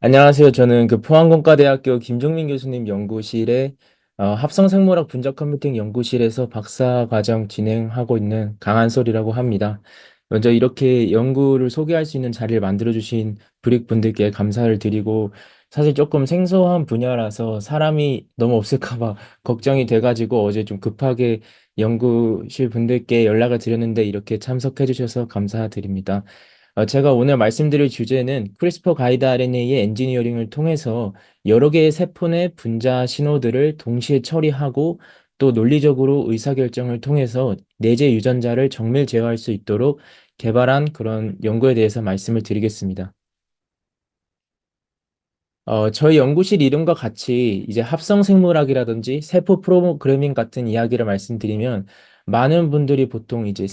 안녕하세요. 저는 그 포항공과대학교 김종민 교수님 연구실에 합성생물학 분석 컴퓨팅 연구실에서 박사 과정 진행하고 있는 강한솔이라고 합니다. 먼저 이렇게 연구를 소개할 수 있는 자리를 만들어주신 브릭 분들께 감사를 드리고, 사실 조금 생소한 분야라서 사람이 너무 없을까 봐 걱정이 돼가지고 어제 좀 급하게 연구실 분들께 연락을 드렸는데 이렇게 참석해 주셔서 감사드립니다. 제가 오늘 말씀드릴 주제는 크리스퍼 가이드 RNA의 엔지니어링을 통해서 여러 개의 세포 내 분자 신호들을 동시에 처리하고 또 논리적으로 의사결정을 통해서 내재 유전자를 정밀 제어할 수 있도록 개발한 그런 연구에 대해서 말씀을 드리겠습니다. 저희 연구실 이름과 같이 이제 합성생물학이라든지 세포 프로그래밍 같은 이야기를 말씀드리면 많은 분들이 보통 이제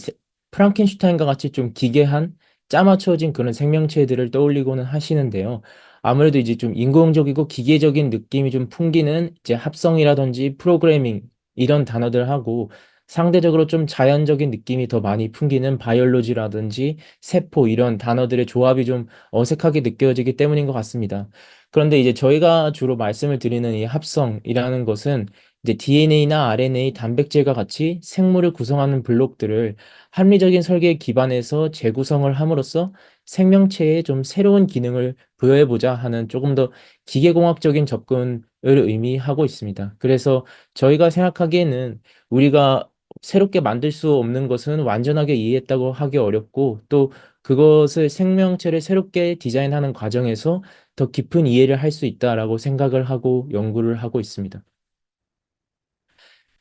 프랑켄슈타인과 같이 좀 기괴한 짜맞춰진 그런 생명체들을 떠올리고는 하시는데요. 아무래도 이제 좀 인공적이고 기계적인 느낌이 좀 풍기는 이제 합성이라든지 프로그래밍 이런 단어들하고 상대적으로 좀 자연적인 느낌이 더 많이 풍기는 바이올로지라든지 세포 이런 단어들의 조합이 좀 어색하게 느껴지기 때문인 것 같습니다. 그런데 이제 저희가 주로 말씀을 드리는 이 합성이라는 것은 이제 DNA나 RNA, 단백질과 같이 생물을 구성하는 블록들을 합리적인 설계에 기반해서 재구성을 함으로써 생명체에 좀 새로운 기능을 부여해보자 하는 조금 더 기계공학적인 접근을 의미하고 있습니다. 그래서 저희가 생각하기에는 우리가 새롭게 만들 수 없는 것은 완전하게 이해했다고 하기 어렵고 또 그것을 생명체를 새롭게 디자인하는 과정에서 더 깊은 이해를 할 수 있다라고 생각을 하고 연구를 하고 있습니다.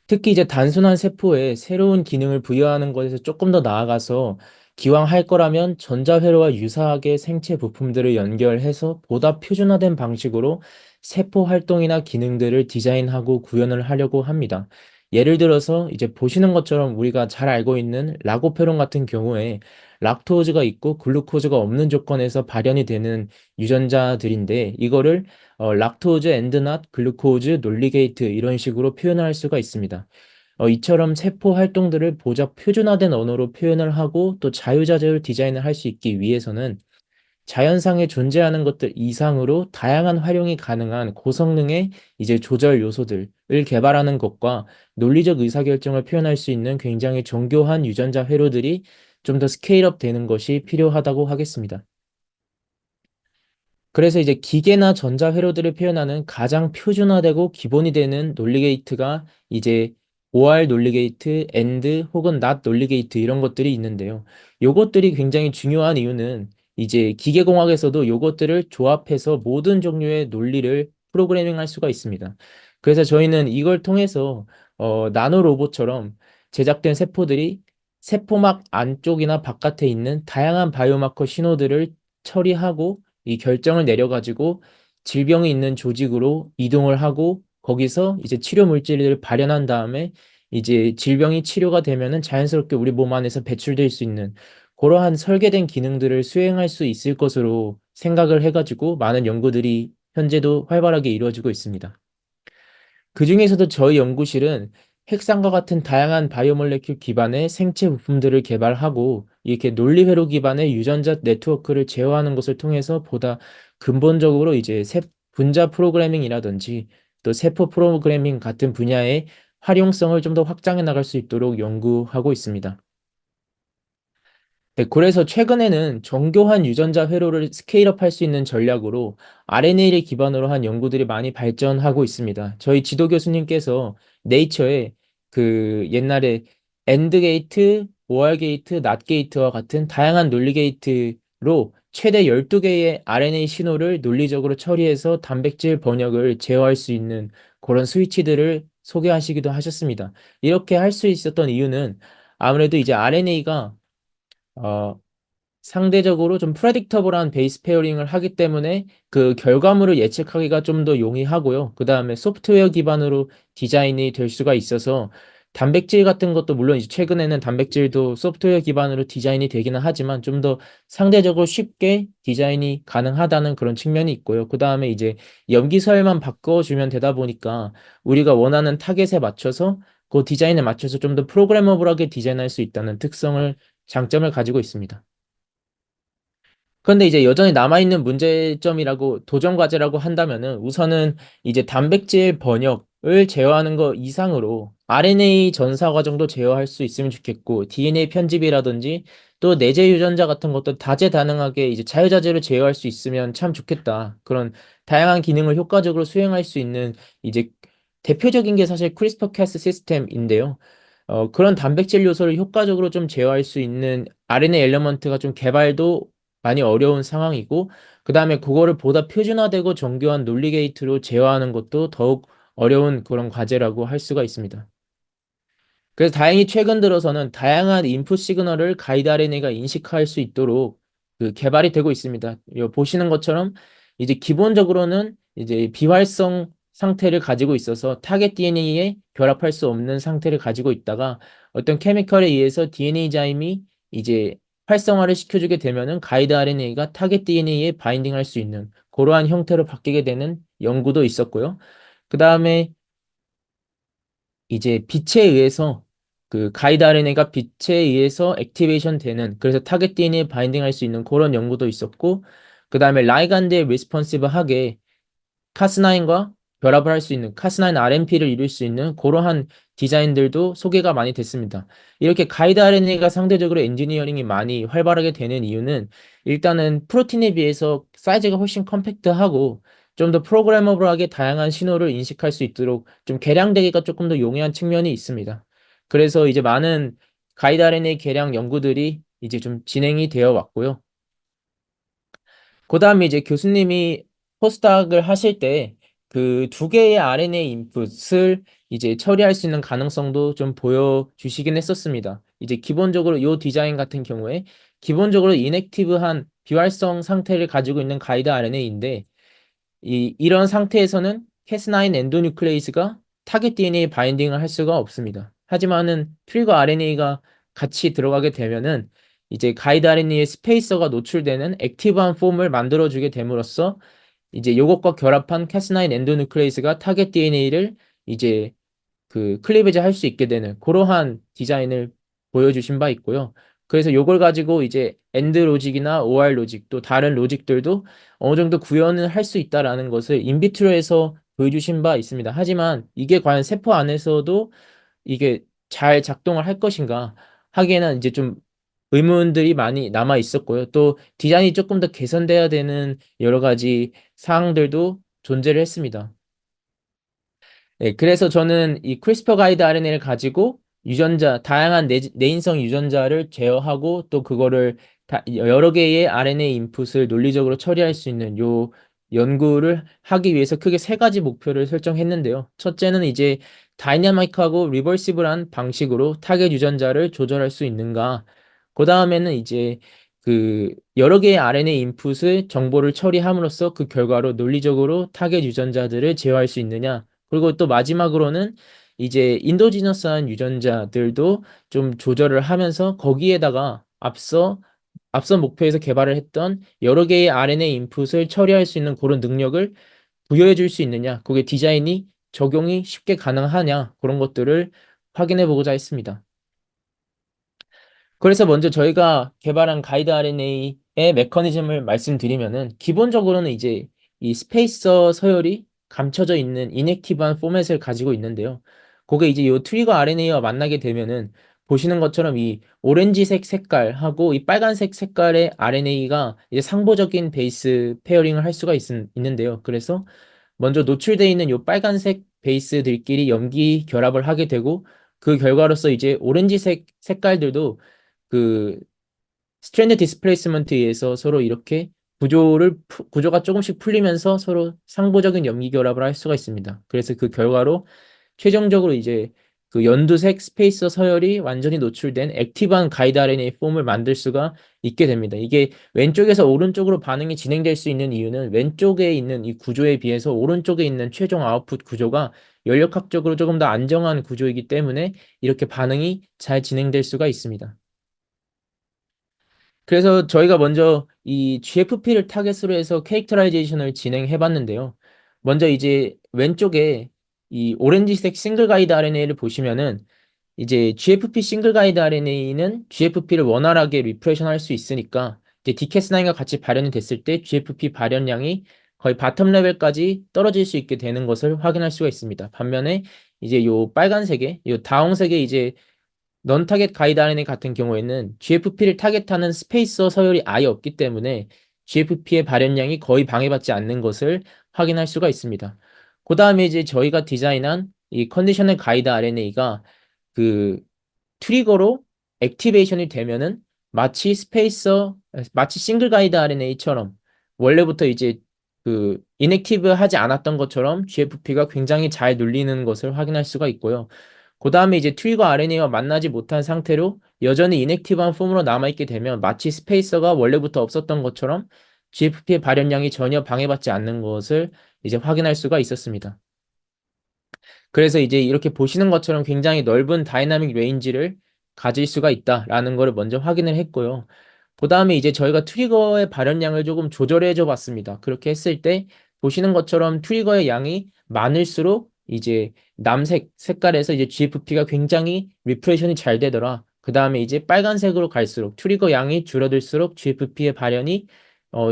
특히 이제 단순한 세포에 새로운 기능을 부여하는 것에서 조금 더 나아가서 기왕 할 거라면 전자회로와 유사하게 생체 부품들을 연결해서 보다 표준화된 방식으로 세포 활동이나 기능들을 디자인하고 구현을 하려고 합니다. 예를 들어서 이제 보시는 것처럼 우리가 잘 알고 있는 라고페론 같은 경우에 락토즈가 있고 글루코즈가 없는 조건에서 발현이 되는 유전자들인데 이거를 락토즈 엔드낫 글루코즈 논리게이트 이런 식으로 표현할 수가 있습니다. 이처럼 세포 활동들을 보다 표준화된 언어로 표현을 하고 또 자유자재로 디자인을 할 수 있기 위해서는 자연상에 존재하는 것들 이상으로 다양한 활용이 가능한 고성능의 이제 조절 요소들을 개발하는 것과 논리적 의사결정을 표현할 수 있는 굉장히 정교한 유전자 회로들이 좀 더 스케일업 되는 것이 필요하다고 하겠습니다. 그래서 이제 기계나 전자 회로들을 표현하는 가장 표준화되고 기본이 되는 논리게이트가 이제 OR 논리게이트, AND 혹은 NOT 논리게이트 이런 것들이 있는데요. 요것들이 굉장히 중요한 이유는 이제 기계공학에서도 요것들을 조합해서 모든 종류의 논리를 프로그래밍 할 수가 있습니다. 그래서 저희는 이걸 통해서 나노 로봇처럼 제작된 세포들이 세포막 안쪽이나 바깥에 있는 다양한 바이오마커 신호들을 처리하고 이 결정을 내려가지고 질병이 있는 조직으로 이동을 하고 거기서 이제 치료 물질을 발현한 다음에 이제 질병이 치료가 되면은 자연스럽게 우리 몸 안에서 배출될 수 있는 그러한 설계된 기능들을 수행할 수 있을 것으로 생각을 해가지고 많은 연구들이 현재도 활발하게 이루어지고 있습니다. 그중에서도 저희 연구실은 핵산과 같은 다양한 바이오몰레큘 기반의 생체 부품들을 개발하고 이렇게 논리회로 기반의 유전자 네트워크를 제어하는 것을 통해서 보다 근본적으로 이제 분자 프로그래밍이라든지 또 세포 프로그래밍 같은 분야의 활용성을 좀 더 확장해 나갈 수 있도록 연구하고 있습니다. 네, 그래서 최근에는 정교한 유전자 회로를 스케일업 할 수 있는 전략으로 RNA를 기반으로 한 연구들이 많이 발전하고 있습니다. 저희 지도 교수님께서 네이처에 그 옛날에 엔드 게이트, 오알 게이트, 낫 게이트와 같은 다양한 논리 게이트로 최대 12개의 RNA 신호를 논리적으로 처리해서 단백질 번역을 제어할 수 있는 그런 스위치들을 소개하시기도 하셨습니다. 이렇게 할 수 있었던 이유는 아무래도 이제 RNA가 상대적으로 좀 프레딕터블한 베이스 페어링을 하기 때문에 그 결과물을 예측하기가 좀 더 용이하고요. 그 다음에 소프트웨어 기반으로 디자인이 될 수가 있어서 단백질 같은 것도 물론 이제 최근에는 단백질도 소프트웨어 기반으로 디자인이 되기는 하지만 좀 더 상대적으로 쉽게 디자인이 가능하다는 그런 측면이 있고요. 그 다음에 이제 염기서열만 바꿔주면 되다 보니까 우리가 원하는 타겟에 맞춰서 그 디자인에 맞춰서 좀 더 프로그래머블하게 디자인할 수 있다는 장점을 가지고 있습니다. 그런데 이제 여전히 남아있는 문제점이라고 도전 과제라고 한다면은 우선은 이제 단백질 번역을 제어하는 거 이상으로 RNA 전사 과정도 제어할 수 있으면 좋겠고 DNA 편집이라든지 또 내재 유전자 같은 것도 다재다능하게 이제 자유자재로 제어할 수 있으면 참 좋겠다. 그런 다양한 기능을 효과적으로 수행할 수 있는 이제 대표적인 게 사실 크리스퍼 캐스 시스템인데요. 그런 단백질 요소를 효과적으로 좀 제어할 수 있는 RNA 엘리먼트가 좀 개발도 많이 어려운 상황이고, 그 다음에 그거를 보다 표준화되고 정교한 논리 게이트로 제어하는 것도 더욱 어려운 그런 과제라고 할 수가 있습니다. 그래서 다행히 최근 들어서는 다양한 인풋 시그널을 가이드 RNA가 인식할 수 있도록 그 개발이 되고 있습니다. 보시는 것처럼 이제 기본적으로는 이제 비활성 상태를 가지고 있어서 타겟 DNA에 결합할 수 없는 상태를 가지고 있다가 어떤 케미컬에 의해서 DNA 자임이 이제 활성화를 시켜주게 되면은 가이드 RNA가 타겟 DNA에 바인딩할 수 있는 그러한 형태로 바뀌게 되는 연구도 있었고요. 그 다음에 이제 빛에 의해서 그 가이드 RNA가 빛에 의해서 액티베이션 되는 그래서 타겟 DNA에 바인딩 할 수 있는 그런 연구도 있었고 그다음에 라이간드에 리스폰시브하게 카스나인과 결합을 할 수 있는 카스나인 RNP를 이룰 수 있는 그러한 디자인들도 소개가 많이 됐습니다. 이렇게 가이드 RNA가 상대적으로 엔지니어링이 많이 활발하게 되는 이유는 일단은 프로틴에 비해서 사이즈가 훨씬 컴팩트하고 좀 더 프로그래머블하게 다양한 신호를 인식할 수 있도록 좀 개량되기가 조금 더 용이한 측면이 있습니다. 그래서 이제 많은 가이드 RNA 개량 연구들이 이제 좀 진행이 되어 왔고요. 그다음에 이제 교수님이 포스닥을 하실 때 그 두 개의 RNA 인풋을 이제 처리할 수 있는 가능성도 좀 보여주시긴 했었습니다. 이제 기본적으로 이 디자인 같은 경우에 기본적으로 인액티브한 비활성 상태를 가지고 있는 가이드 RNA인데 이런 상태에서는 캐스9 엔도뉴클레이스가 타겟 DNA 바인딩을 할 수가 없습니다. 하지만은 트리거 RNA가 같이 들어가게 되면은 이제 가이드 RNA의 스페이서가 노출되는 액티브한 폼을 만들어주게 됨으로써 이제 요것과 결합한 캐스9 엔도뉴클레이스가 타겟 DNA를 이제 그 클리베이지 할 수 있게 되는 그러한 디자인을 보여주신 바 있고요. 그래서 요걸 가지고 이제 엔드 로직이나 OR 로직 또 다른 로직들도 어느 정도 구현을 할 수 있다라는 것을 인비트로에서 보여주신 바 있습니다. 하지만 이게 과연 세포 안에서도 이게 잘 작동을 할 것인가 하기에는 이제 좀 의문들이 많이 남아 있었고요. 또 디자인이 조금 더 개선돼야 되는 여러 가지 사항들도 존재를 했습니다. 네, 그래서 저는 이 크리스퍼 가이드 RNA를 가지고 다양한 내인성 유전자를 제어하고 또 그거를 여러 개의 RNA 인풋을 논리적으로 처리할 수 있는 요 연구를 하기 위해서 크게 세 가지 목표를 설정했는데요. 첫째는 이제 다이나믹하고 리버시블한 방식으로 타겟 유전자를 조절할 수 있는가. 그 다음에는 이제 그 여러 개의 RNA 인풋을 정보를 처리함으로써 그 결과로 논리적으로 타겟 유전자들을 제어할 수 있느냐. 그리고 또 마지막으로는 이제 인도지너스한 유전자들도 좀 조절을 하면서 거기에다가 앞서 목표에서 개발을 했던 여러 개의 RNA 인풋을 처리할 수 있는 그런 능력을 부여해 줄 수 있느냐, 그게 디자인이 적용이 쉽게 가능하냐, 그런 것들을 확인해 보고자 했습니다. 그래서 먼저 저희가 개발한 가이드 RNA의 메커니즘을 말씀드리면은 기본적으로는 이제 이 스페이서 서열이 감춰져 있는 인액티브한 포맷을 가지고 있는데요. 그게 이제 이 트리거 RNA와 만나게 되면은 보시는 것처럼 이 오렌지색 색깔하고 이 빨간색 색깔의 RNA가 이제 상보적인 베이스 페어링을 할 수가 있는데요. 그래서 먼저 노출되어 있는 이 빨간색 베이스들끼리 염기 결합을 하게 되고 그 결과로서 이제 오렌지색 색깔들도 그 스트랜드 디스플레이스먼트에 의해서 서로 이렇게 구조가 조금씩 풀리면서 서로 상보적인 염기 결합을 할 수가 있습니다. 그래서 그 결과로 최종적으로 이제 그 연두색 스페이서 서열이 완전히 노출된 액티브한 가이드 RNA 폼을 만들 수가 있게 됩니다. 이게 왼쪽에서 오른쪽으로 반응이 진행될 수 있는 이유는 왼쪽에 있는 이 구조에 비해서 오른쪽에 있는 최종 아웃풋 구조가 연력학적으로 조금 더 안정한 구조이기 때문에 이렇게 반응이 잘 진행될 수가 있습니다. 그래서 저희가 먼저 이 GFP를 타겟으로 해서 캐릭터라이제이션을 진행해 봤는데요. 먼저 이제 왼쪽에 이 오렌지색 싱글 가이드 RNA를 보시면은 이제 GFP 싱글 가이드 RNA는 GFP를 원활하게 리프레션 할 수 있으니까 이제 DCAS9과 같이 발현이 됐을 때 GFP 발현량이 거의 바텀 레벨까지 떨어질 수 있게 되는 것을 확인할 수가 있습니다. 반면에 이제 요 빨간색의 요 다홍색의 이제 넌 타겟 가이드 RNA 같은 경우에는 GFP를 타겟하는 스페이서 서열이 아예 없기 때문에 GFP의 발현량이 거의 방해받지 않는 것을 확인할 수가 있습니다. 그 다음에 이제 저희가 디자인한 이 컨디셔널 가이드 RNA가 그 트리거로 액티베이션이 되면은 마치 싱글 가이드 RNA처럼 원래부터 이제 그 인액티브 하지 않았던 것처럼 GFP가 굉장히 잘 눌리는 것을 확인할 수가 있고요. 그 다음에 이제 트리거 RNA와 만나지 못한 상태로 여전히 인액티브한 폼으로 남아있게 되면 마치 스페이서가 원래부터 없었던 것처럼 GFP의 발현량이 전혀 방해받지 않는 것을 이제 확인할 수가 있었습니다. 그래서 이제 이렇게 보시는 것처럼 굉장히 넓은 다이나믹 레인지를 가질 수가 있다라는 것을 먼저 확인을 했고요. 그 다음에 이제 저희가 트리거의 발현량을 조금 조절해 줘 봤습니다. 그렇게 했을 때 보시는 것처럼 트리거의 양이 많을수록 이제 남색 색깔에서 이제 GFP가 굉장히 리프레션이 잘 되더라. 그 다음에 이제 빨간색으로 갈수록 트리거 양이 줄어들수록 GFP의 발현이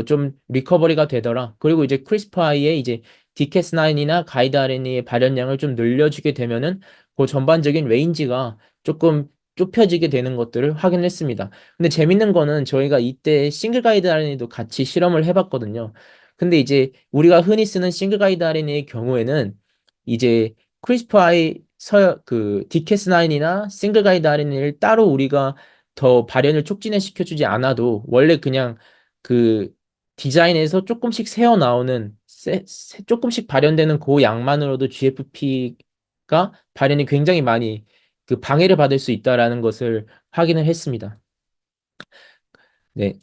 좀 리커버리가 되더라. 그리고 이제 크리스프아이의 이제 DCAS9이나 가이드 RNA의 발현량을 좀 늘려주게 되면은 그 전반적인 레인지가 조금 좁혀지게 되는 것들을 확인했습니다. 근데 재밌는 거는 저희가 이때 싱글 가이드 RNA도 같이 실험을 해봤거든요. 근데 이제 우리가 흔히 쓰는 싱글 가이드 RNA의 경우에는 이제 크리스프아이 그 DCAS9이나 싱글 가이드 RNA를 따로 우리가 더 발현을 촉진해 시켜주지 않아도 원래 그냥 그 디자인에서 조금씩 새어 나오는 조금씩 발현되는 그 양만으로도 GFP가 발현이 굉장히 많이 그 방해를 받을 수 있다라는 것을 확인을 했습니다. 네.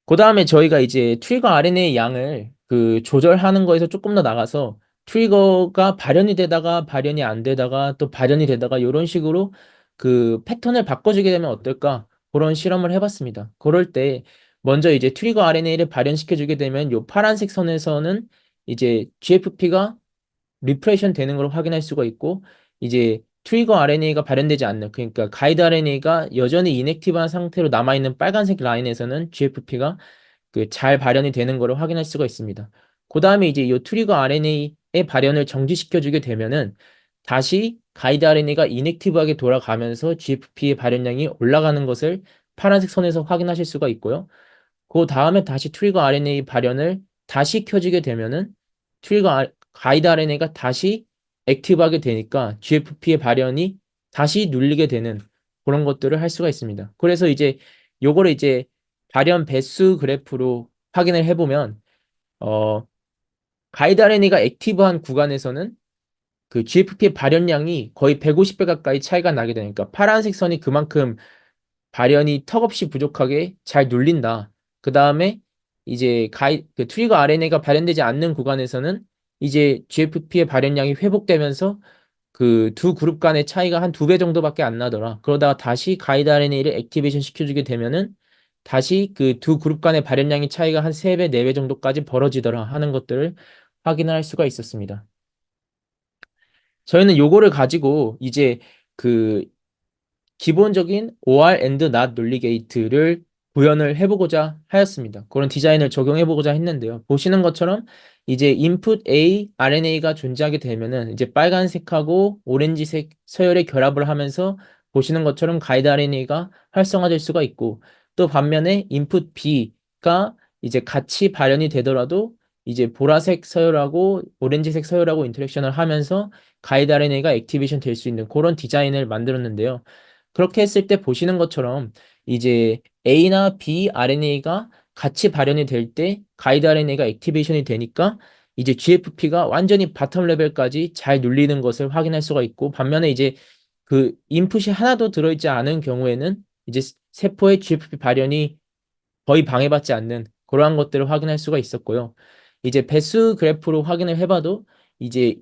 그 다음에 저희가 이제 트리거 RNA 양을 그 조절하는 거에서 조금 더 나가서 트리거가 발현이 되다가 발현이 안 되다가 또 발현이 되다가 이런 식으로 그 패턴을 바꿔주게 되면 어떨까? 그런 실험을 해봤습니다. 그럴 때 먼저 이제 트리거 RNA를 발현시켜주게 되면 요 파란색 선에서는 이제 GFP가 리프레션 되는 걸 확인할 수가 있고 이제 트리거 RNA가 발현되지 않는 그러니까 가이드 RNA가 여전히 인액티브한 상태로 남아있는 빨간색 라인에서는 GFP가 그 잘 발현이 되는 것을 확인할 수가 있습니다. 그 다음에 이제 이 트리거 RNA의 발현을 정지시켜 주게 되면은 다시 가이드 RNA가 인액티브하게 돌아가면서 GFP의 발현량이 올라가는 것을 파란색 선에서 확인하실 수가 있고요. 그 다음에 다시 트리거 RNA 발현을 다시 켜지게 되면은 가이드 RNA가 다시 액티브하게 되니까 GFP의 발현이 다시 눌리게 되는 그런 것들을 할 수가 있습니다. 그래서 이제 요거를 이제 발현 배수 그래프로 확인을 해보면 어 가이드 RNA가 액티브한 구간에서는 그 GFP의 발현량이 거의 150배 가까이 차이가 나게 되니까 파란색 선이 그만큼 발현이 턱없이 부족하게 잘 눌린다. 그 다음에 이제 그 트리거 RNA가 발현되지 않는 구간에서는 이제 GFP의 발현량이 회복되면서 그 두 그룹 간의 차이가 한 두 배 정도밖에 안 나더라. 그러다가 다시 가이드 RNA를 액티베이션 시켜주게 되면은 다시 그 두 그룹 간의 발현량의 차이가 한 세 배, 네 배 정도까지 벌어지더라 하는 것들을 확인할 수가 있었습니다. 저희는 요거를 가지고 이제 그 기본적인 OR and NOT 논리 게이트를 구현을 해보고자 하였습니다. 그런 디자인을 적용해보고자 했는데요. 보시는 것처럼 이제 input A RNA가 존재하게 되면은 이제 빨간색하고 오렌지색 서열의 결합을 하면서 보시는 것처럼 가이드 RNA가 활성화될 수가 있고 또 반면에 input B가 이제 같이 발현이 되더라도 이제 보라색 서열하고 오렌지색 서열하고 인터랙션을 하면서 가이드 RNA가 액티베이션 될 수 있는 그런 디자인을 만들었는데요. 그렇게 했을 때 보시는 것처럼 이제 A나 B RNA가 같이 발현이 될 때 가이드 RNA가 액티베이션이 되니까 이제 GFP가 완전히 바텀 레벨까지 잘 눌리는 것을 확인할 수가 있고 반면에 이제 그 인풋이 하나도 들어있지 않은 경우에는 이제 세포의 GFP 발현이 거의 방해받지 않는 그러한 것들을 확인할 수가 있었고요. 이제 배수 그래프로 확인을 해봐도 이제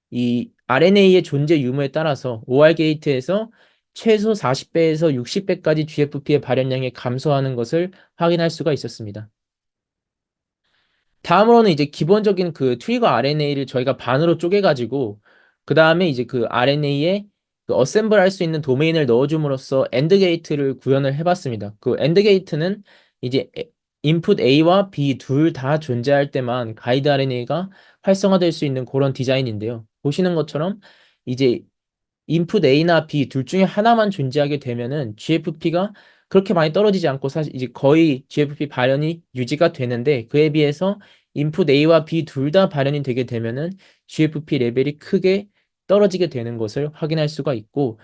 이 RNA의 존재 유무에 따라서 OR 게이트에서 최소 40배에서 60배까지 GFP의 발현량이 감소하는 것을 확인할 수가 있었습니다. 다음으로는 이제 기본적인 그 트리거 RNA를 저희가 반으로 쪼개가지고 그 다음에 이제 그 RNA에 그 어셈블 할 수 있는 도메인을 넣어줌으로써 엔드 게이트를 구현을 해봤습니다. 그 엔드 게이트는 이제 인풋 A와 B 둘 다 존재할 때만 가이드 RNA가 활성화될 수 있는 그런 디자인인데요. 보시는 것처럼 이제 인풋 A나 B 둘 중에 하나만 존재하게 되면은 GFP가 그렇게 많이 떨어지지 않고 사실 이제 거의 GFP 발현이 유지가 되는데, 그에 비해서 인풋 A와 B 둘 다 발현이 되게 되면은 GFP 레벨이 크게 떨어지게 되는 것을 확인할 수가 있고,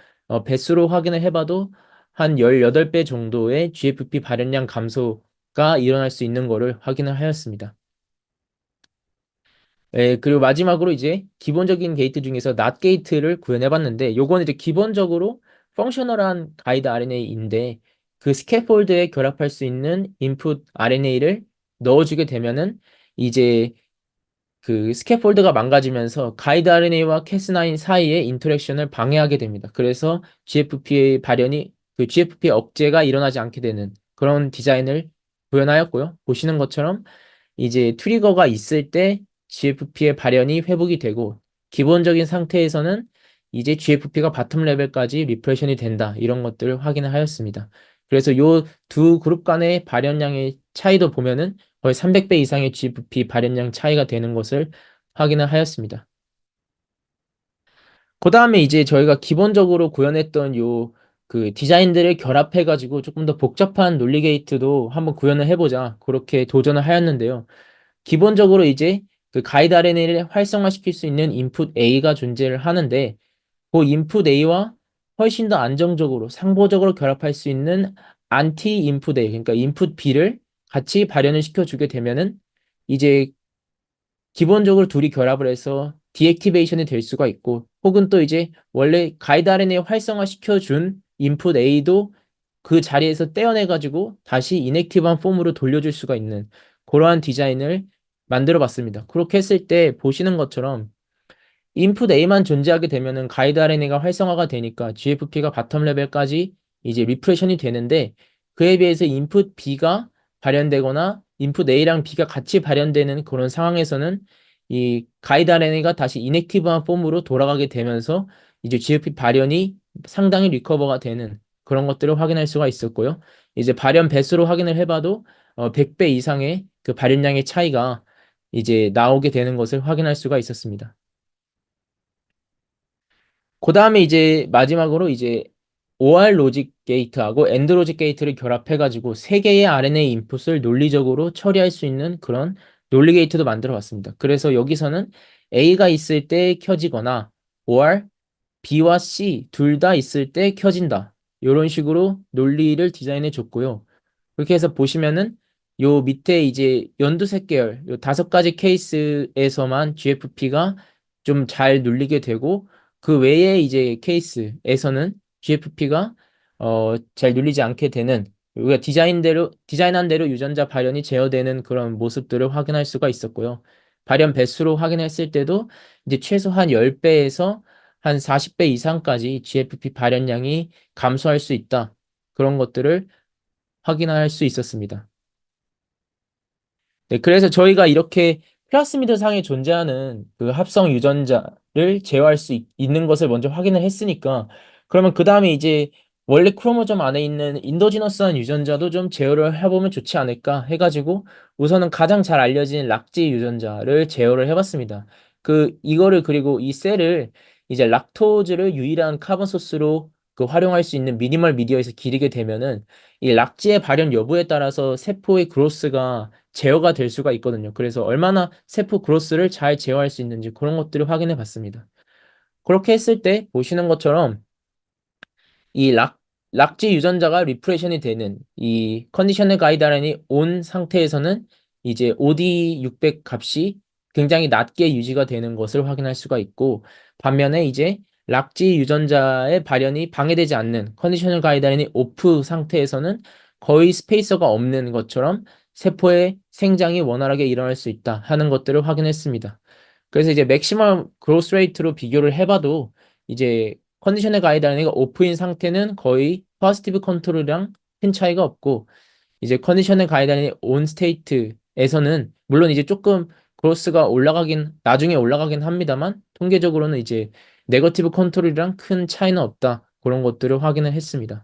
배수로 확인을 해봐도 한 18배 정도의 GFP 발현량 감소가 일어날 수 있는 것을 확인을 하였습니다. 예, 그리고 마지막으로 이제 기본적인 게이트 중에서 낫 게이트를 구현해봤는데, 요거는 이제 기본적으로 펑셔널한 가이드 RNA인데, 그 스캐폴드에 결합할 수 있는 인풋 RNA를 넣어주게 되면은 이제 그 스캐폴드가 망가지면서 가이드 RNA와 캐스9 사이의 인터랙션을 방해하게 됩니다. 그래서 GFP의 발현이, 그 GFP 억제가 일어나지 않게 되는 그런 디자인을 구현하였고요. 보시는 것처럼 이제 트리거가 있을 때 GFP의 발현이 회복이 되고, 기본적인 상태에서는 이제 GFP가 바텀 레벨까지 리프레션이 된다, 이런 것들을 확인을 하였습니다. 그래서 요 두 그룹 간의 발현량의 차이도 보면은 거의 300배 이상의 GFP 발현량 차이가 되는 것을 확인을 하였습니다. 그 다음에 이제 저희가 기본적으로 구현했던 요 그 디자인들을 결합해가지고 조금 더 복잡한 논리 게이트도 한번 구현을 해보자, 그렇게 도전을 하였는데요. 기본적으로 이제 그 가이드 RNA를 활성화시킬 수 있는 인풋 A가 존재를 하는데, 그 인풋 A와 훨씬 더 안정적으로 상보적으로 결합할 수 있는 안티 인풋 A, 그러니까 인풋 B를 같이 발현을 시켜주게 되면은 이제 기본적으로 둘이 결합을 해서 디액티베이션이 될 수가 있고, 혹은 또 이제 원래 가이드 RNA 활성화시켜준 인풋 A도 그 자리에서 떼어내가지고 다시 이넥티브한 폼으로 돌려줄 수가 있는 그러한 디자인을 만들어 봤습니다. 그렇게 했을 때 보시는 것처럼 인풋 A만 존재하게 되면은 가이드 RNA가 활성화가 되니까 GFP가 바텀 레벨까지 이제 리프레션이 되는데, 그에 비해서 인풋 B가 발현되거나 인풋 A랑 B가 같이 발현되는 그런 상황에서는 이 가이드 RNA가 다시 이넥티브한 폼으로 돌아가게 되면서 이제 GFP 발현이 상당히 리커버가 되는 그런 것들을 확인할 수가 있었고요. 이제 발현 배수로 확인을 해봐도 100배 이상의 그 발현량의 차이가 이제 나오게 되는 것을 확인할 수가 있었습니다. 그 다음에 이제 마지막으로 이제 OR 로직 게이트하고 AND 로직 게이트를 결합해가지고 세 개의 RNA 인풋을 논리적으로 처리할 수 있는 그런 논리 게이트도 만들어 봤습니다. 그래서 여기서는 A가 있을 때 켜지거나, OR B와 C 둘 다 있을 때 켜진다, 이런 식으로 논리를 디자인해 줬고요. 그렇게 해서 보시면은 요 밑에 이제 연두색 계열 요 5가지 케이스에서만 GFP가 좀 잘 눌리게 되고, 그 외에 이제 케이스에서는 GFP가 잘 눌리지 않게 되는, 우리가 디자인한 대로 유전자 발현이 제어되는 그런 모습들을 확인할 수가 있었고요. 발현 배수로 확인했을 때도 이제 최소한 10배에서 한 40배 이상까지 GFP 발현량이 감소할 수 있다, 그런 것들을 확인할 수 있었습니다. 네, 그래서 저희가 이렇게 플라스미드 상에 존재하는 그 합성 유전자를 제어할 수 있는 것을 먼저 확인을 했으니까, 그러면 그 다음에 이제 원래 크로모점 안에 있는 인더지너스한 유전자도 좀 제어를 해보면 좋지 않을까 해가지고, 우선은 가장 잘 알려진 락지 유전자를 제어를 해봤습니다. 이거를, 그리고 이 셀을 이제 락토즈를 유일한 카본 소스로 그 활용할 수 있는 미니멀 미디어에서 기르게 되면은 이 락지의 발현 여부에 따라서 세포의 그로스가 제어가 될 수가 있거든요. 그래서 얼마나 세포 그로스를 잘 제어할 수 있는지 그런 것들을 확인해 봤습니다. 그렇게 했을 때 보시는 것처럼 이 락지 유전자가 리프레션이 되는 이 컨디셔널 가이드라인이 온 상태에서는 이제 OD600 값이 굉장히 낮게 유지가 되는 것을 확인할 수가 있고, 반면에 이제 락지 유전자의 발현이 방해되지 않는 컨디셔널 가이드라인이 오프 상태에서는 거의 스페이서가 없는 것처럼 세포의 생장이 원활하게 일어날 수 있다 하는 것들을 확인했습니다. 그래서 이제 맥시멈 그로스 레이트로 비교를 해봐도 이제 컨디셔널 가이드라인이 오프인 상태는 거의 포지티브 컨트롤이랑 큰 차이가 없고, 이제 컨디셔널 가이드라인이 온 스테이트에서는 물론 이제 조금 그로스가 나중에 올라가긴 합니다만, 통계적으로는 이제 네거티브 컨트롤이랑 큰 차이는 없다, 그런 것들을 확인을 했습니다.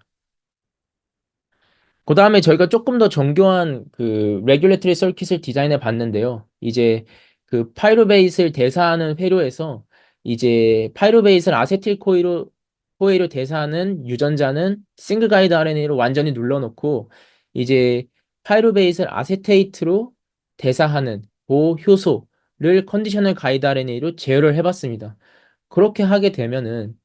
그 다음에 저희가 조금 더 정교한 그 레귤레터리 서킷을 디자인해 봤는데요. 이제 그 파이로베이스를 대사하는 회로에서 이제 파이로베이스를 아세틸 코이로 대사하는 유전자는 싱글 가이드 RNA로 완전히 눌러놓고 이제 파이로베이스를 아세테이트로 대사하는 그 효소를 컨디셔널 가이드 RNA로 제어를 해봤습니다. 그렇게 하게 되면은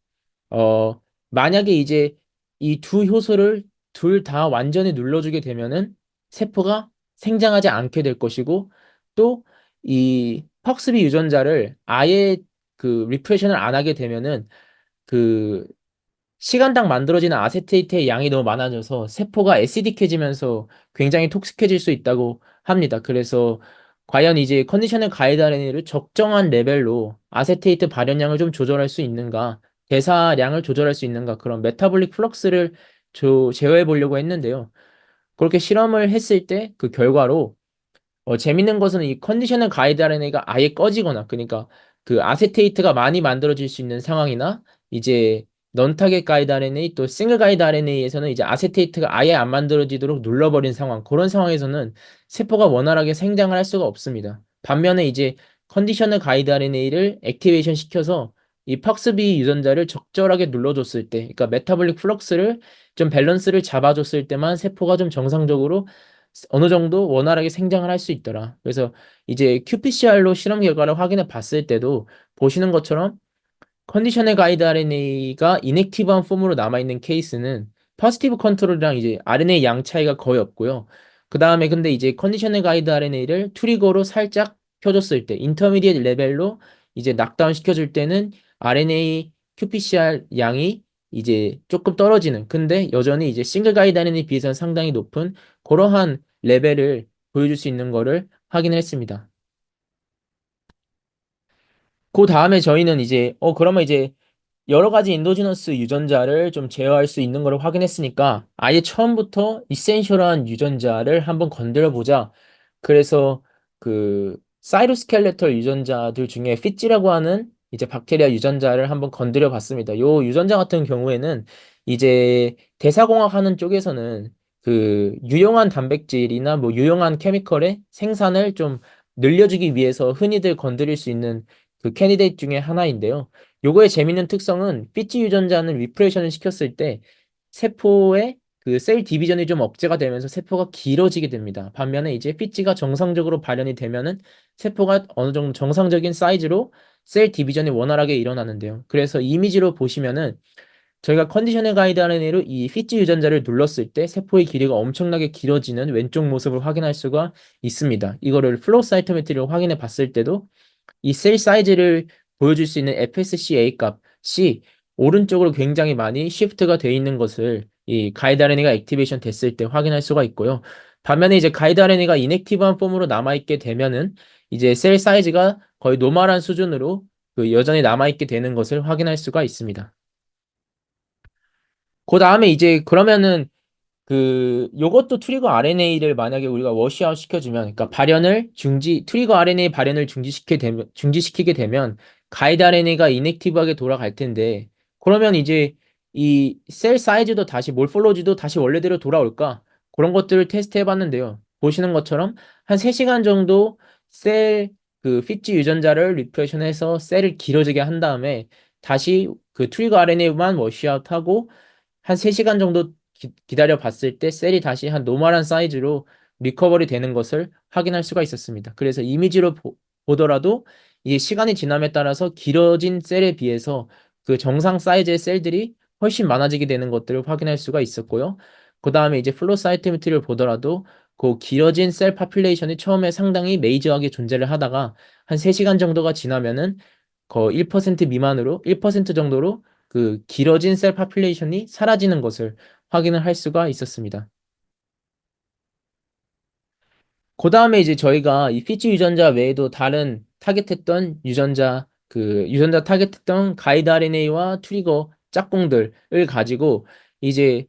만약에 이제 이 두 효소를 둘 다 완전히 눌러주게 되면은 세포가 생장하지 않게 될 것이고 또 이 팍스비 유전자를 아예 그 리프레션을 안 하게 되면은 그 시간당 만들어지는 아세테이트의 양이 너무 많아져서 세포가 애시딕해지면서 굉장히 톡식해질 수 있다고 합니다. 그래서 과연 이제 컨디셔널 가이드 RNA를 적정한 레벨로 아세테이트 발현량을 좀 조절할 수 있는가, 대사량을 조절할 수 있는가 그런 메타볼릭 플럭스를 제어해 보려고 했는데요. 그렇게 실험을 했을 때 그 결과로 재밌는 것은 이 컨디셔널 가이드 RNA가 아예 꺼지거나, 그러니까 그 아세테이트가 많이 만들어질 수 있는 상황이나, 이제 넌 타겟 가이드 RNA 또 싱글 가이드 RNA에서는 이제 아세테이트가 아예 안 만들어지도록 눌러버린 상황, 그런 상황에서는 세포가 원활하게 생장을 할 수가 없습니다. 반면에 이제 컨디셔널 가이드 RNA를 액티베이션 시켜서 이 팍스비 유전자를 적절하게 눌러줬을 때, 그러니까 메타볼릭 플럭스를 좀 밸런스를 잡아줬을 때만 세포가 좀 정상적으로 어느 정도 원활하게 생장을 할 수 있더라. 그래서 이제 qPCR로 실험 결과를 확인해 봤을 때도 보시는 것처럼 컨디셔널 가이드 RNA가 이넥티브한 폼으로 남아있는 케이스는 포지티브 컨트롤이랑 이제 RNA 양 차이가 거의 없고요. 그 다음에 근데 이제 컨디셔널 가이드 RNA를 트리거로 살짝 펴줬을 때, 인터미디엇 레벨로 이제 낙다운 시켜줄 때는 RNA qPCR 양이 이제 조금 떨어지는, 근데 여전히 이제 싱글 가이드 RNA에 비해서는 상당히 높은 그러한 레벨을 보여줄 수 있는 거를 확인했습니다. 그 다음에 저희는 이제 그러면 이제 여러 가지 인도지너스 유전자를 좀 제어할 수 있는 걸 확인했으니까 아예 처음부터 이센셜한 유전자를 한번 건드려 보자. 그래서 그 사이토스켈레털 유전자들 중에 피찌라고 하는 이제 박테리아 유전자를 한번 건드려 봤습니다. 요 유전자 같은 경우에는 이제 대사공학 하는 쪽에서는 그 유용한 단백질이나 뭐 유용한 케미컬의 생산을 좀 늘려주기 위해서 흔히들 건드릴 수 있는 그 캐니데이트 중에 하나인데요. 요거의 재밌는 특성은 피치 유전자는 리프레션을 시켰을 때 세포의 그 셀 디비전이 좀 억제가 되면서 세포가 길어지게 됩니다. 반면에 이제 피치가 정상적으로 발현이 되면은 세포가 어느 정도 정상적인 사이즈로 셀 디비전이 원활하게 일어나는데요. 그래서 이미지로 보시면은 저희가 컨디셔널 가이드 RNA로 이 피치 유전자를 눌렀을 때 세포의 길이가 엄청나게 길어지는 왼쪽 모습을 확인할 수가 있습니다. 이거를 플로우 사이토메트리로 확인해 봤을 때도 이 셀 사이즈를 보여줄 수 있는 FSCA 값이 오른쪽으로 굉장히 많이 시프트가 되어 있는 것을 이 가이드 RNA가 액티베이션 됐을 때 확인할 수가 있고요. 반면에 이제 가이드 RNA가 인액티브한 폼으로 남아있게 되면은 이제 셀 사이즈가 거의 노멀한 수준으로 그 여전히 남아있게 되는 것을 확인할 수가 있습니다. 그 다음에 이제 그러면은 그 요것도 트리거 RNA를 만약에 우리가 워시아웃 시켜주면, 그러니까 트리거 RNA 발현을 중지시키게 되면 가이드 RNA가 이넥티브하게 돌아갈 텐데, 그러면 이제 이 셀 사이즈도 다시 몰폴로지도 다시 원래대로 돌아올까? 그런 것들을 테스트 해봤는데요. 보시는 것처럼 한 3시간 정도 셀 그 피치 유전자를 리프레션해서 셀을 길어지게 한 다음에 다시 그 트리거 RNA만 워시아웃하고 한 3시간 정도 기다려 봤을 때 셀이 다시 한 노멀한 사이즈로 리커버리 되는 것을 확인할 수가 있었습니다. 그래서 이미지로 보더라도 이 시간이 지남에 따라서 길어진 셀에 비해서 그 정상 사이즈의 셀들이 훨씬 많아지게 되는 것들을 확인할 수가 있었고요. 그 다음에 이제 플로 사이토메트리를 보더라도 그 길어진 셀 파퓰레이션이 처음에 상당히 메이저하게 존재를 하다가 한 3시간 정도가 지나면은 거 1% 미만으로 1% 정도로 그 길어진 셀 파퓰레이션이 사라지는 것을 확인을 할 수가 있었습니다. 그 다음에 이제 저희가 이 피치 유전자 외에도 다른 타겟했던 유전자 타겟했던 가이드 RNA와 트리거 짝꿍들을 가지고 이제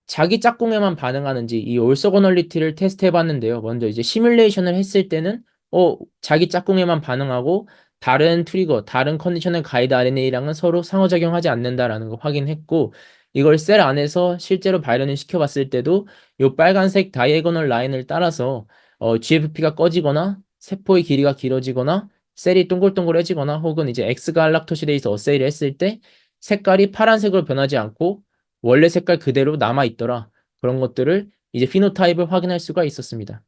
자기 짝꿍에만 반응하는지 이 올소거널리티를 테스트 해봤는데요. 먼저 이제 시뮬레이션을 했을 때는 자기 짝꿍에만 반응하고 다른 컨디셔널 가이드 RNA랑은 서로 상호작용하지 않는다라는 거 확인했고, 이걸 셀 안에서 실제로 발현을 시켜봤을 때도 이 빨간색 다이애고널 라인을 따라서 GFP가 꺼지거나 세포의 길이가 길어지거나 셀이 동글동글해지거나 혹은 이제 X갈락토시데이스 어세이를 했을 때 색깔이 파란색으로 변하지 않고 원래 색깔 그대로 남아 있더라. 그런 것들을 이제 피노타입을 확인할 수가 있었습니다.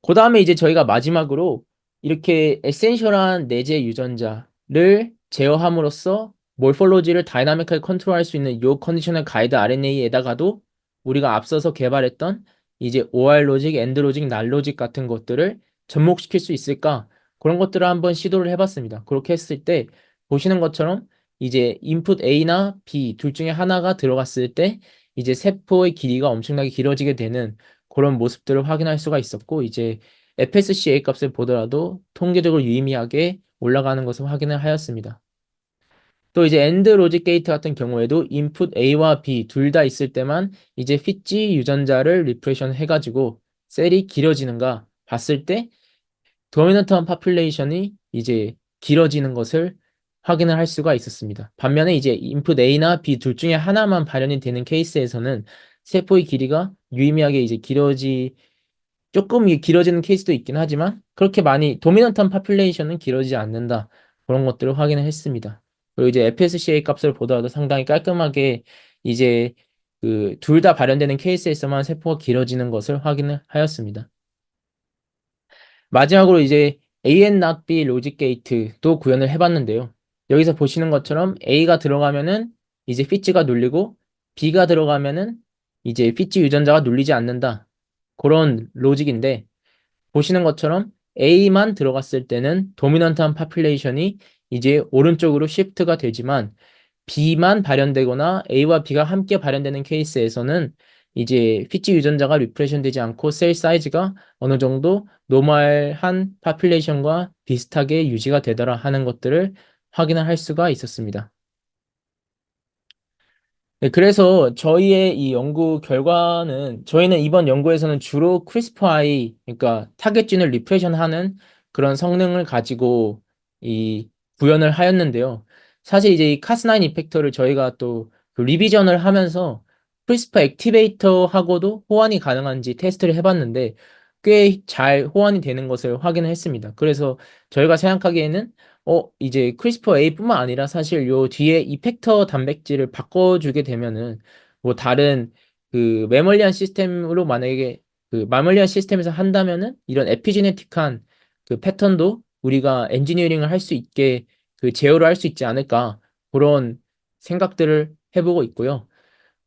그 다음에 이제 저희가 마지막으로 이렇게 에센셜한 내재 유전자를 제어함으로써 몰폴로지를 다이나믹하게 컨트롤할 수 있는 요 컨디셔널 가이드 RNA에다가도 우리가 앞서서 개발했던 이제 OR 로직, 엔드 로직, 날 로직 같은 것들을 접목시킬 수 있을까? 그런 것들을 한번 시도를 해봤습니다. 그렇게 했을 때 보시는 것처럼 이제 인풋 A나 B 둘 중에 하나가 들어갔을 때 이제 세포의 길이가 엄청나게 길어지게 되는 그런 모습들을 확인할 수가 있었고 이제 FSCA 값을 보더라도 통계적으로 유의미하게 올라가는 것을 확인을 하였습니다. 또 이제 엔드 로직 게이트 같은 경우에도 인풋 A와 B 둘 다 있을 때만 이제 피지 유전자를 리프레션 해가지고 셀이 길어지는가 봤을 때 도미넌트한 파퓰레이션이 이제 길어지는 것을 확인을 할 수가 있었습니다. 반면에 이제 인풋 A나 B 둘 중에 하나만 발현이 되는 케이스에서는 세포의 길이가 유의미하게 이제 조금 이게 길어지는 케이스도 있긴 하지만 그렇게 많이 도미넌트한 파퓰레이션은 길어지지 않는다. 그런 것들을 확인을 했습니다. 그리고 이제 FSCA 값을 보더라도 상당히 깔끔하게 이제 그 둘 다 발현되는 케이스에서만 세포가 길어지는 것을 확인을 하였습니다. 마지막으로 이제 A and not B 로직 게이트도 구현을 해봤는데요. 여기서 보시는 것처럼 A가 들어가면은 이제 피치가 눌리고 B가 들어가면은 이제 피치 유전자가 눌리지 않는다. 그런 로직인데 보시는 것처럼 A만 들어갔을 때는 도미넌트한 파퓰레이션이 이제 오른쪽으로 시프트가 되지만 B만 발현되거나 A와 B가 함께 발현되는 케이스에서는 이제 피치 유전자가 리프레션 되지 않고 셀 사이즈가 어느 정도 노멀한 파퓰레이션과 비슷하게 유지가 되더라 하는 것들을 확인을 할 수가 있었습니다. 네, 그래서 저희의 이 연구 결과는 저희는 이번 연구에서는 주로 크리스퍼-I 그러니까 타겟진을 리프레션하는 그런 성능을 가지고 이 구현을 하였는데요. 사실 이제 이 카스9 이펙터를 저희가 또그 리비전을 하면서 크리스퍼 액티베이터하고도 호환이 가능한지 테스트를 해봤는데 꽤 잘 호환이 되는 것을 확인을 했습니다. 그래서 저희가 생각하기에는 이제 크리스퍼 A뿐만 아니라 사실 요 뒤에 이펙터 단백질을 바꿔주게 되면은 뭐 다른 그 매멀리안 시스템으로 만약에 그 마멀리안 시스템에서 한다면은 이런 에피제네틱한 그 패턴도 우리가 엔지니어링을 할 수 있게 그 제어를 할 수 있지 않을까 그런 생각들을 해보고 있고요.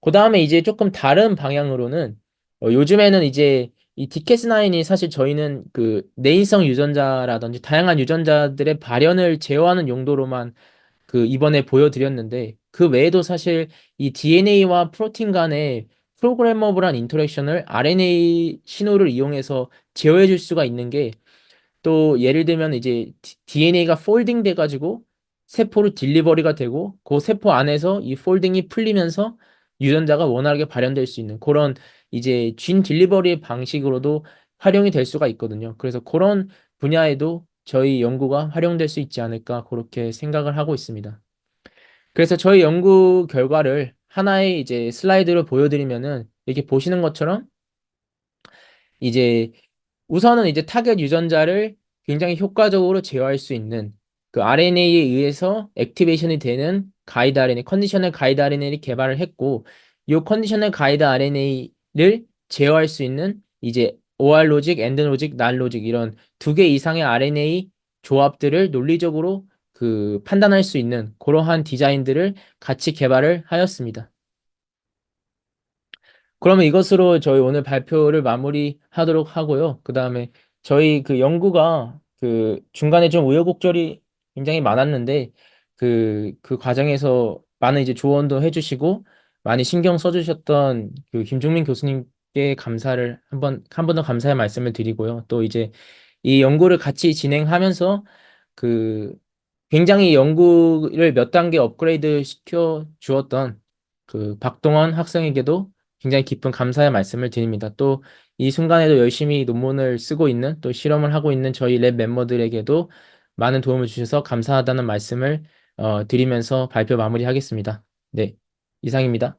그 다음에 이제 조금 다른 방향으로는 요즘에는 이제 이 디캐스9이 사실 저희는 그 내인성 유전자라든지 다양한 유전자들의 발현을 제어하는 용도로만 그 이번에 보여드렸는데 그 외에도 사실 이 DNA와 프로틴 간의 프로그래머블한 인터랙션을 RNA 신호를 이용해서 제어해 줄 수가 있는 게 또 예를 들면 이제 DNA가 폴딩 돼가지고 세포로 딜리버리가 되고 그 세포 안에서 이 폴딩이 풀리면서 유전자가 원활하게 발현될 수 있는 그런 이제 진 딜리버리의 방식으로도 활용이 될 수가 있거든요. 그래서 그런 분야에도 저희 연구가 활용될 수 있지 않을까 그렇게 생각을 하고 있습니다. 그래서 저희 연구 결과를 하나의 이제 슬라이드로 보여드리면은 이렇게 보시는 것처럼 이제 우선은 이제 타겟 유전자를 굉장히 효과적으로 제어할 수 있는 그 RNA에 의해서 액티베이션이 되는 가이드 RNA, 컨디셔널 가이드 RNA를 개발을 했고, 이 컨디셔널 가이드 RNA를 제어할 수 있는 이제 OR 로직, 엔드 로직, 날 로직 이런 두 개 이상의 RNA 조합들을 논리적으로 그 판단할 수 있는 그러한 디자인들을 같이 개발을 하였습니다. 그러면 이것으로 저희 오늘 발표를 마무리하도록 하고요. 그 다음에 저희 그 연구가 그 중간에 좀 우여곡절이 굉장히 많았는데 그 과정에서 많은 이제 조언도 해주시고 많이 신경 써주셨던 그 김종민 교수님께 감사를 한 번 더 감사의 말씀을 드리고요. 또 이제 이 연구를 같이 진행하면서 그 굉장히 연구를 몇 단계 업그레이드 시켜 주었던 그 박동원 학생에게도 굉장히 깊은 감사의 말씀을 드립니다. 또 이 순간에도 열심히 논문을 쓰고 있는 또 실험을 하고 있는 저희 랩 멤버들에게도 많은 도움을 주셔서 감사하다는 말씀을 드리면서 발표 마무리하겠습니다. 네, 이상입니다.